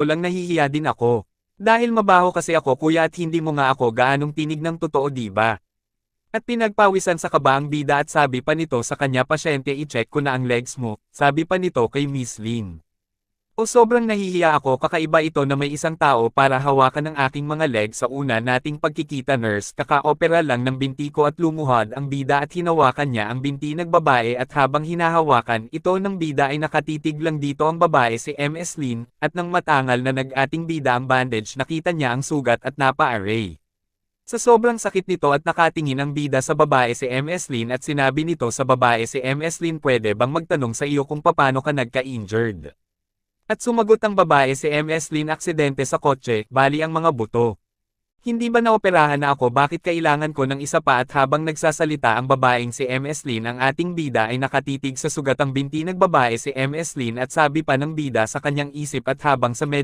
lang nahihiya din ako. Dahil mabaho kasi ako kuya at hindi mo nga ako gaanong tinig ng totoo di ba? At pinagpawisan sa kaba ang bida at sabi pa nito sa kanya pasyente i-check ko na ang legs mo, sabi pa nito kay Miss Lin. O sobrang nahihiya ako kakaiba ito na may isang tao para hawakan ang aking mga legs sa una nating pagkikita nurse kaka-opera lang ng binti ko at lumuhod ang bida at hinawakan niya ang binti ng babae at habang hinahawakan ito ng bida ay nakatitig lang dito ang babae si MS Lin at nang matangal na nag-ating bida ang bandage nakita niya ang sugat at napa-array. Sa sobrang sakit nito at nakatingin ang bida sa babae si MS Lin at sinabi nito sa babae si MS Lin pwede bang magtanong sa iyo kung paano ka nagka-injured? At sumagot ang babae si MS Lin aksidente sa kotse, bali ang mga buto. Hindi ba naoperahan na ako bakit kailangan ko ng isa pa at habang nagsasalita ang babaeng si MS Lin ang ating bida ay nakatitig sa sugatang binti ng babae si MS Lin at sabi pa ng bida sa kanyang isip at habang sa medical